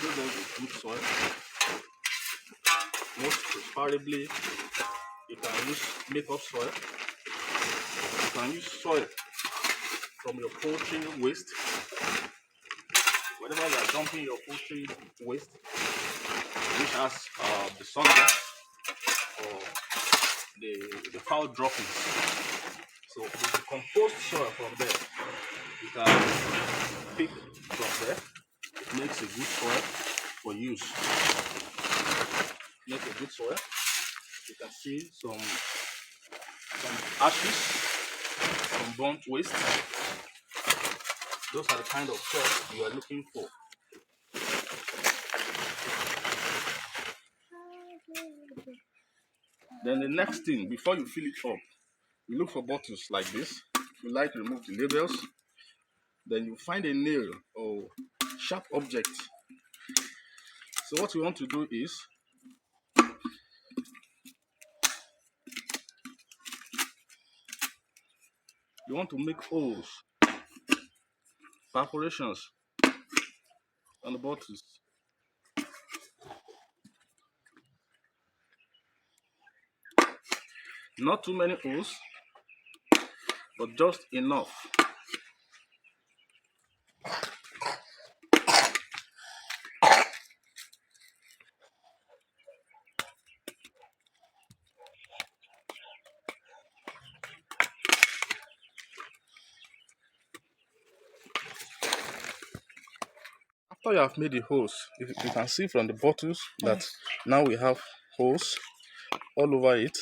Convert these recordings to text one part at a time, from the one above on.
Give them a good soil. Most preferably, you can use makeup soil. You can use soil from your poultry waste. Whenever you are dumping your poultry waste, which has the sawdust or the foul droppings, so with the compost soil from there, you can pick from there. It makes a good soil for use. Make a good soil. You can see some ashes, some burnt waste. Those are the kind of soil you are looking for. Then the next thing, before you fill it up, you look for bottles like this. You like to remove the labels. Then you find a nail or sharp object. So what you want to do is, you want to make holes, perforations on the bottles. Not too many holes, but just enough. After you have made the holes, you can see from the bottles that now we have holes all over it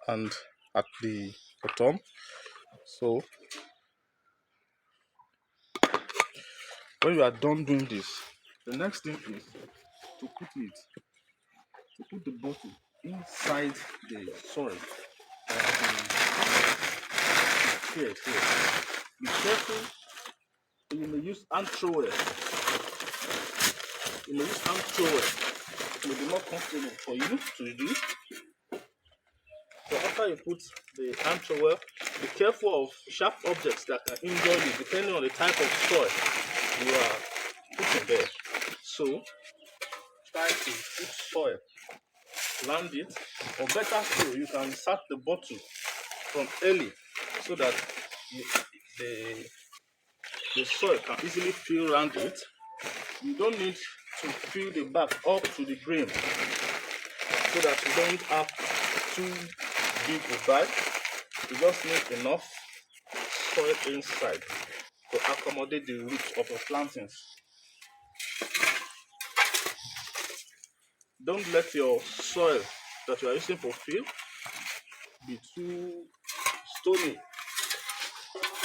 and at the bottom. So when you are done doing this, the next thing is to put the bottle inside the soil. Here. Be careful. You may use hand trowel. It may be more comfortable for you to do. So after you put the hand trowel, be careful of sharp objects that can injure you depending on the type of soil you are putting there. So try to put soil, land it, or better still, you can start the bottle from early so that the soil can easily fill around it. You don't need to fill the bag up to the brim so that you don't have too big a bag. You just need enough soil inside to accommodate the roots of your plantings. Don't let your soil that you are using for fill be too stony.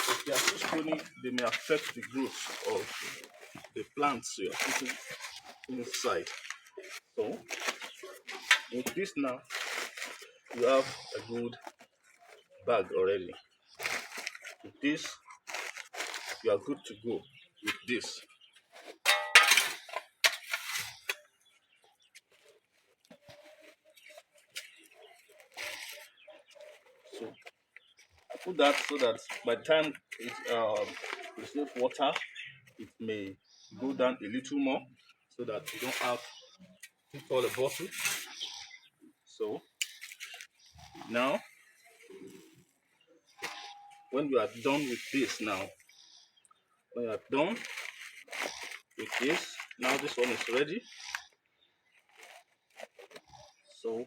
If they are too stony, they may affect the growth of the plants you are putting inside. So with this now, you have a good bag already. With this, you are good to go with this. So I put that so that by the time it receives water, it may go down a little more so that you don't have to fill the bottle. So now, when you are done with this now, now this one is ready. So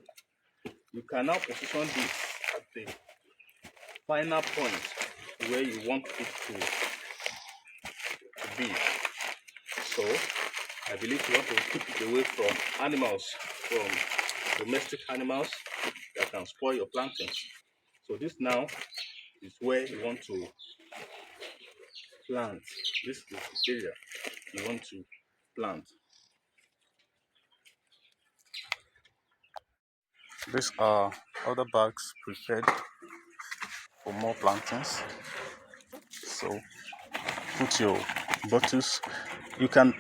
you can now position this at the final point where you want it to be. So I believe you want to keep it away from animals, from domestic animals that can spoil your plantings. So this now is where you want to plant. This is the area you want to plant. These are other bags prepared for more plantings. So put your bottles. You can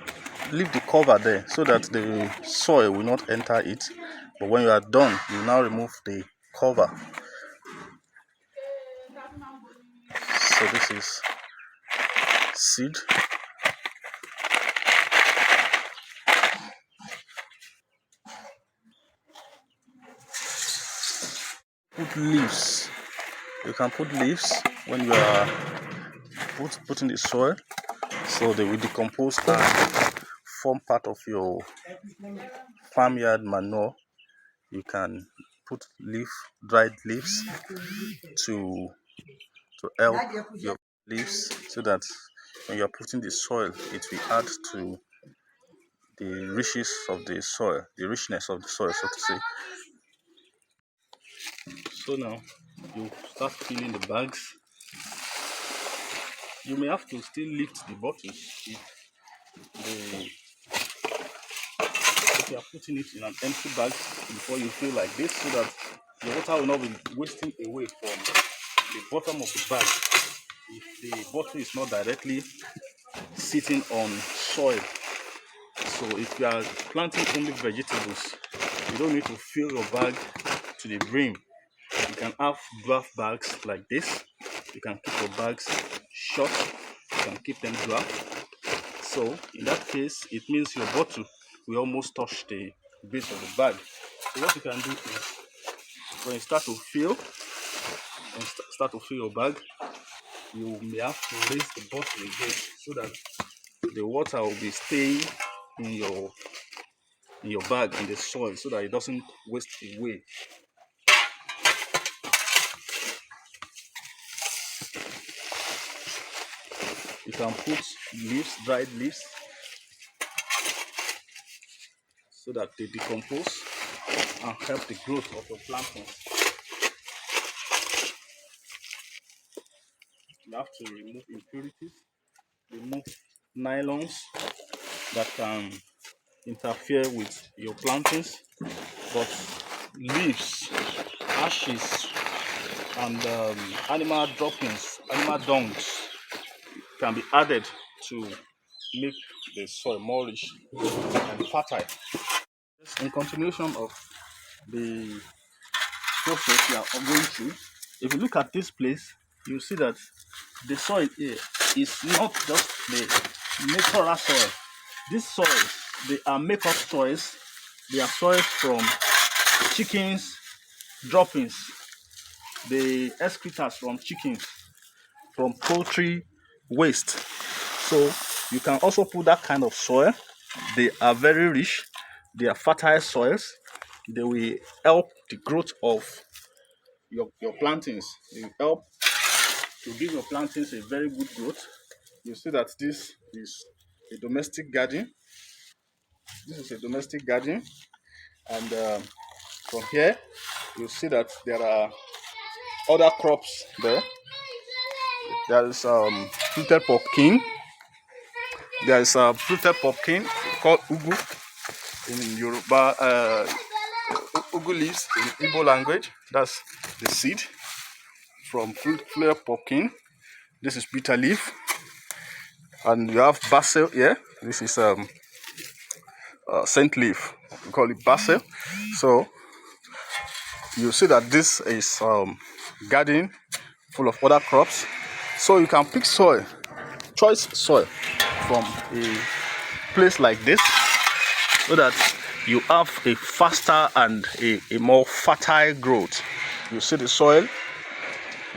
leave the cover there so that the soil will not enter it. But when you are done, you now remove the cover. So this is seed. Put leaves. You can put leaves when you are putting the soil, so they will decompose and form part of your farmyard manure. You can put dried leaves to help your leaves, so that when you're putting the soil, it will add to the richness of the soil, so to say. So now you start filling the bags. You may have to still lift the bottles if you are putting it in an empty bag before you fill like this, so that the water will not be wasting away from the bottom of the bag if the bottle is not directly sitting on soil. So if you are planting only vegetables, you don't need to fill your bag to the brim. You can have draft bags like this. You can keep your bags short. You can keep them draft. So in that case, it means your bottle will almost touch the base of the bag. So what you can do is, when you start to fill your bag, you may have to raise the bottle again, so that the water will be staying in your bag, in the soil, so that it doesn't waste away. You can put leaves, dried leaves, so that they decompose and help the growth of your plantings. You have to remove impurities, remove nylons that can interfere with your plantings, but leaves, ashes, and animal droppings, animal dungs can be added to make the soil more rich and fertile. In continuation of the process we are going through, if you look at this place, you see that the soil here is not just the natural soil. These soils, they are make-up soils. They are soils from chickens, droppings, the excretors from chickens, from poultry waste. So you can also put that kind of soil. They are very rich. They are fertile soils. They will help the growth of your plantings. They will help to give your plantings a very good growth. You see that this is a domestic garden. This is a domestic garden, and from here you see that there are other crops there. There is fruited pumpkin. There is a fruited pumpkin called ugu in Yoruba. Ugu leaves in Igbo language. That's the seed from fruited pumpkin. This is bitter leaf, and you have basil here. This is scent leaf. We call it basil. So you see that this is garden full of other crops. So you can pick soil, choice soil from a place like this, so that you have a faster and a more fertile growth. You see the soil,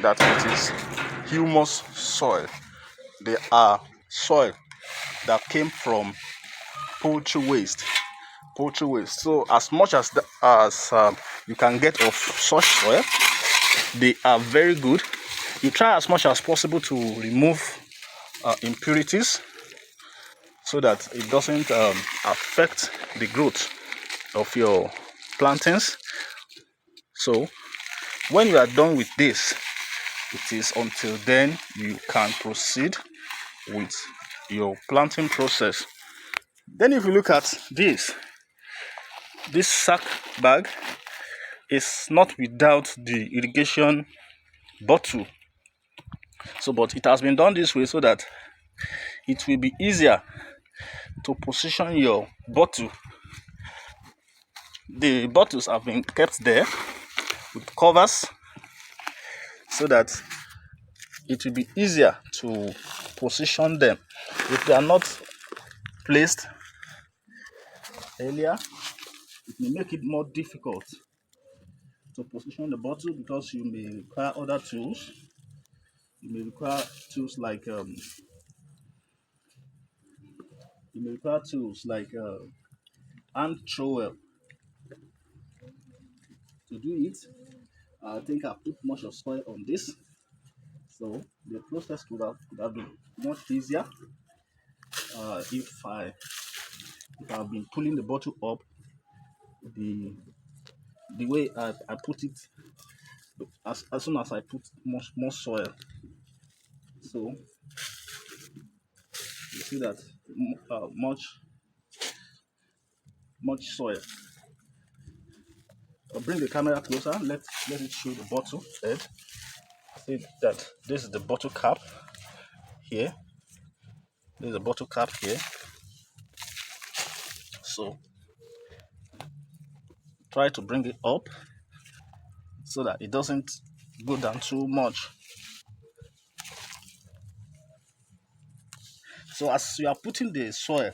that it is humus soil. They are soil that came from poultry waste. So as much as you can get of such soil, they are very good. You try as much as possible to remove impurities, so that it doesn't affect the growth of your plantings. So when you are done with this, it is until then you can proceed with your planting process. Then if you look at this sack bag is not without the irrigation bottle. So but it has been done this way, so that it will be easier to position your bottle. The bottles have been kept there with covers, so that it will be easier to position them. If they are not placed earlier, it may make it more difficult to position the bottle, because you may require other tools. You may require tools like hand trowel to do it. I think I put much of soil on this, so the process could have been much easier if I've been pulling the bottle up the way I put it, as soon as I put more soil. So you see that much soil. I'll bring the camera closer. Let it show the bottle head. See that this is the bottle cap here. There's a bottle cap here. So try to bring it up so that it doesn't go down too much. So as you are putting the soil,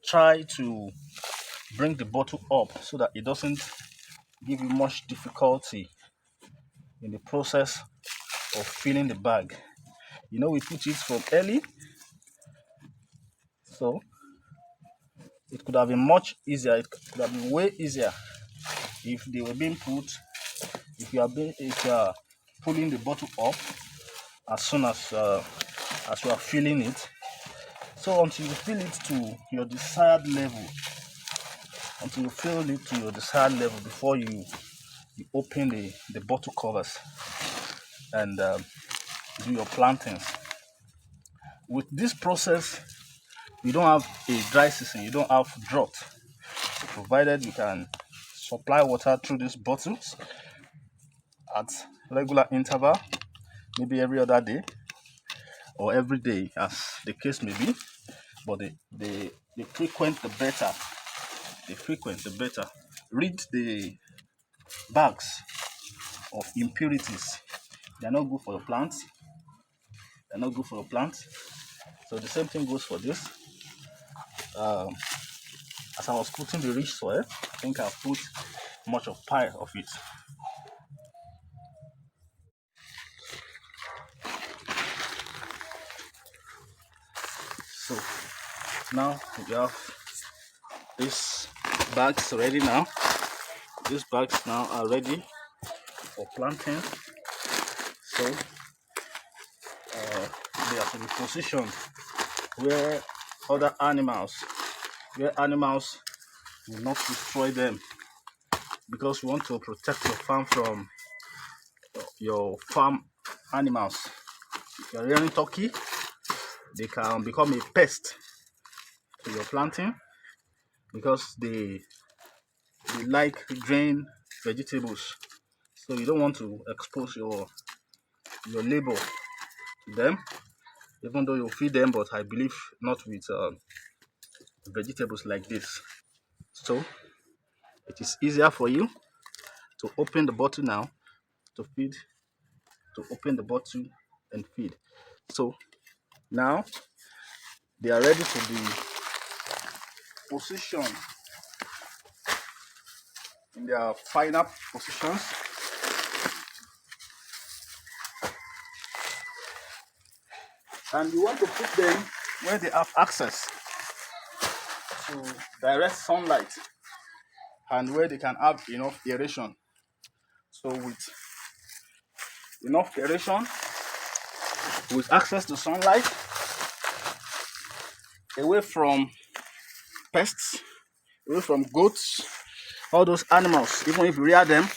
try to bring the bottle up so that it doesn't give you much difficulty in the process of filling the bag. You know, we put it from early, so it could have been much easier. It could have been way easier if they were being put. If you are pulling the bottle up as soon as you are filling it, so until you fill it to your desired level, before you open the bottle covers and do your plantings. With this process, you don't have a dry season, you don't have drought, provided you can supply water through these bottles at regular interval, maybe every other day or every day, as the case may be. But the frequent the better. The frequent the better. Read the bags of impurities. They are not good for your plants. They're not good for your plants. So the same thing goes for this. As I was putting the rich soil, I think I put much of pile of it. So now we have these bags ready now. These bags now are ready for planting. So they are to be positioned where animals will not destroy them, because we want to protect your farm from your farm animals. If you're rearing turkey, they can become a pest to your planting, because they like green vegetables. So you don't want to expose your labor to them, even though you feed them, but I believe not with vegetables like this. So it is easier for you to open the bottle now, to open the bottle and feed. So now they are ready to be positioned in their final positions. And you want to put them where they have access to direct sunlight and where they can have enough aeration. So with enough aeration, with access to sunlight, away from pests, away from goats, all those animals, even if you rear them,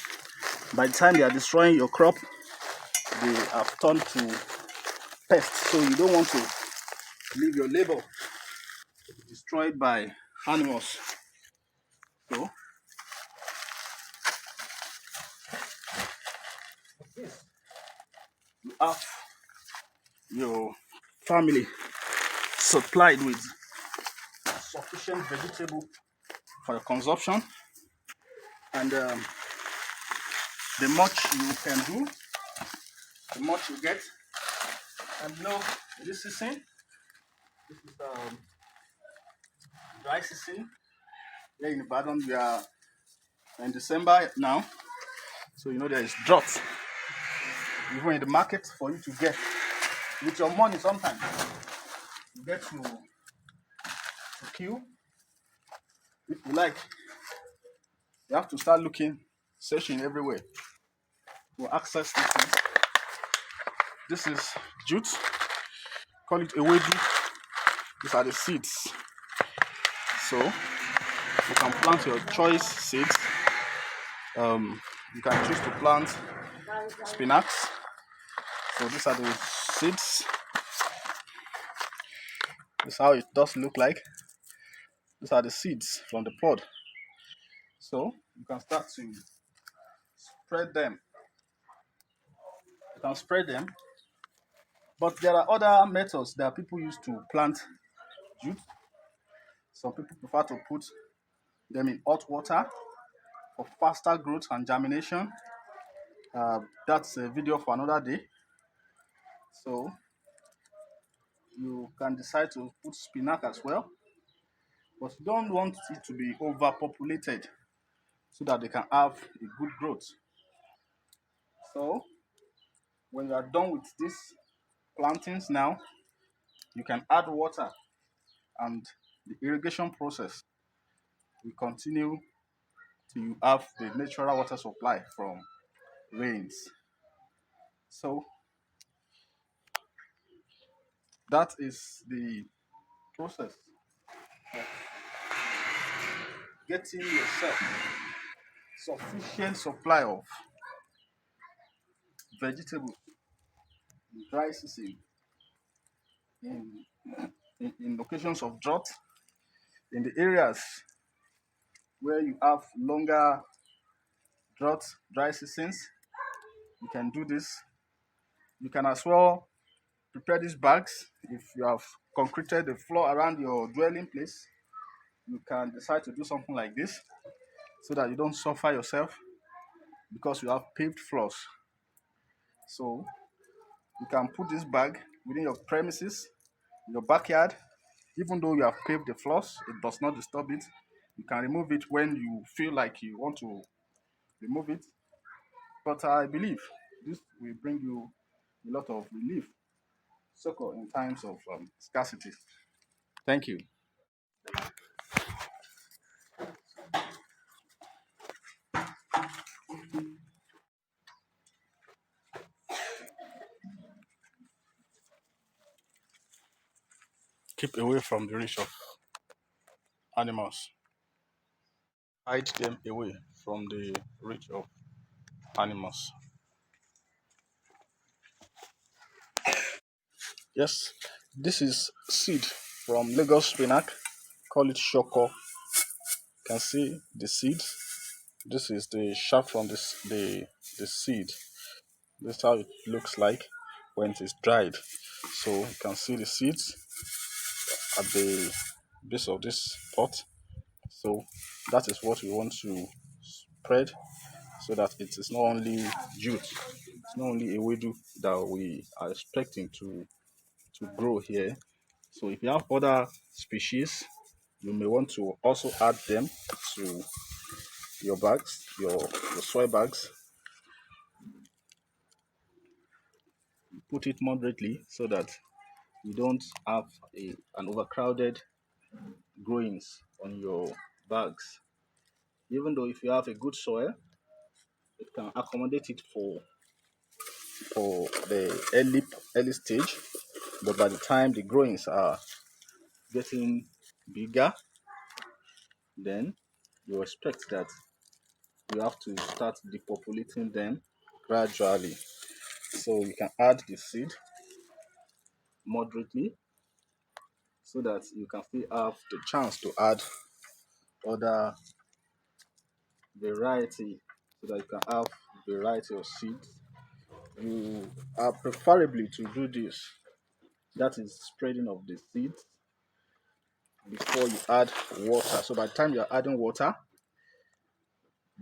by the time they are destroying your crop, they have turned to pests. So you don't want to leave your labor destroyed by animals. So you have your family supplied with sufficient vegetable for your consumption, and the much you can do, the much you get. And this season, this is dry season. Here in Ibadan, we are in December now, so there is drought. Even in the market, for you to get with your money, sometimes you get to queue. If you like, you have to start looking, searching everywhere to access these things. This is jute. Call it ewedu. These are the seeds. So you can plant your choice seeds. You can choose to plant spinach. So these are the seeds. This is how it does look like. These are the seeds from the pod. So you can start to spread them. You can spread them. But there are other methods that people use to plant jute. Some people prefer to put them in hot water for faster growth and germination. That's a video for another day. So you can decide to put spinach as well, but you don't want it to be overpopulated so that they can have a good growth. So when you are done with these plantings now, you can add water, and the irrigation process will continue till you have the natural water supply from rains. So that is the process of getting yourself sufficient supply of vegetables in dry season, in, in locations of drought, in the areas where you have longer drought, dry seasons. You can do this. You can as well prepare these bags. If you have concreted the floor around your dwelling place, you can decide to do something like this so that you don't suffer yourself because you have paved floors. So you can put this bag within your premises, in your backyard. Even though you have paved the floors, it does not disturb it. You can remove it when you feel like you want to remove it. But I believe this will bring you a lot of relief, succor in times of scarcity. Thank you. Keep away from the reach of animals. Hide them away from the reach of animals. Yes, this is seed from Lagos spinach. Call it shoko. You can see the seed. This is the shaft from the seed. This is how it looks like when it is dried. So you can see the seeds at the base of this pot. So that is what we want to spread so that it is not only jute, it's not only a wedu that we are expecting to grow here. So if you have other species, you may want to also add them to your bags, your soil bags. Put it moderately so that you don't have an overcrowded growings on your bags. Even though if you have a good soil, it can accommodate it for the early stage, but by the time the growings are getting bigger, then you expect that you have to start depopulating them gradually. So you can add the seed moderately so that you can still have the chance to add other variety so that you can have variety of seeds. You are preferably to do this, that is spreading of the seeds before you add water. So by the time you're adding water,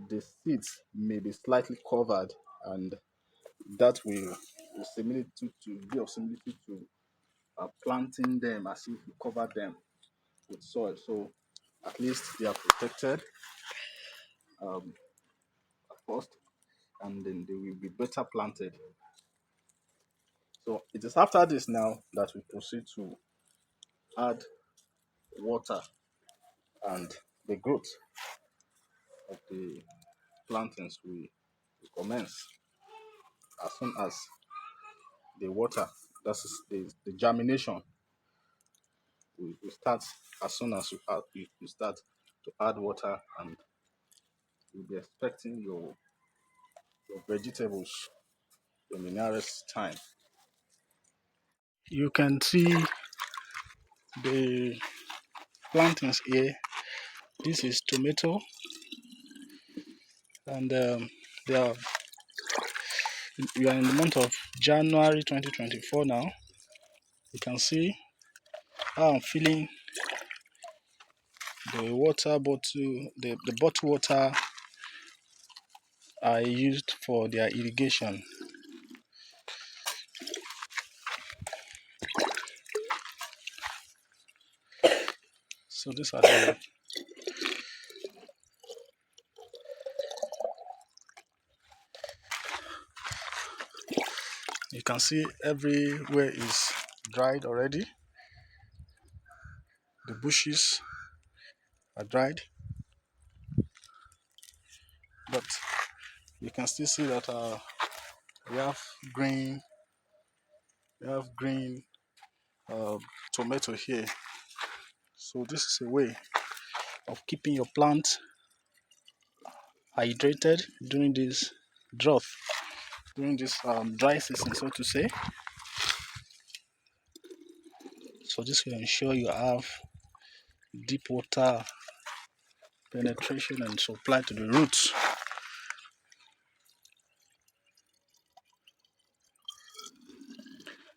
the seeds may be slightly covered, and that will a similitude to be of similitude to planting them as if you cover them with soil. So at least they are protected um, first, and then they will be better planted. So it is after this now that we proceed to add water and the growth of the plantings will commence as soon as the water, that is the germination, we start as soon as you start to add water, and you'll be expecting your vegetables in the nearest time. You can see the plantings here. This is tomato, and they are, we are in the month of January 2024 now. You can see how I'm filling the water bottle, the bottle water I used for their irrigation. So these are the, you can see everywhere is dried already. The bushes are dried, but you can still see that we have green, we have green tomato here. So this is a way of keeping your plant hydrated during this drought, during this dry season, so to say. So this will ensure you have deep water penetration and supply to the roots.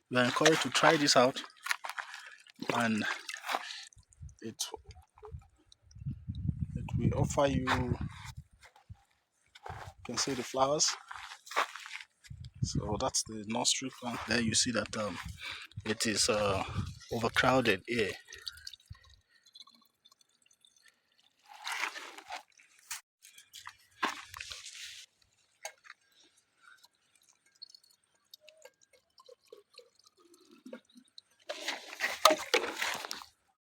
You are encouraged to try this out, and it will offer you, can see the flowers. So that's the nursery plant there. You see that it is overcrowded here.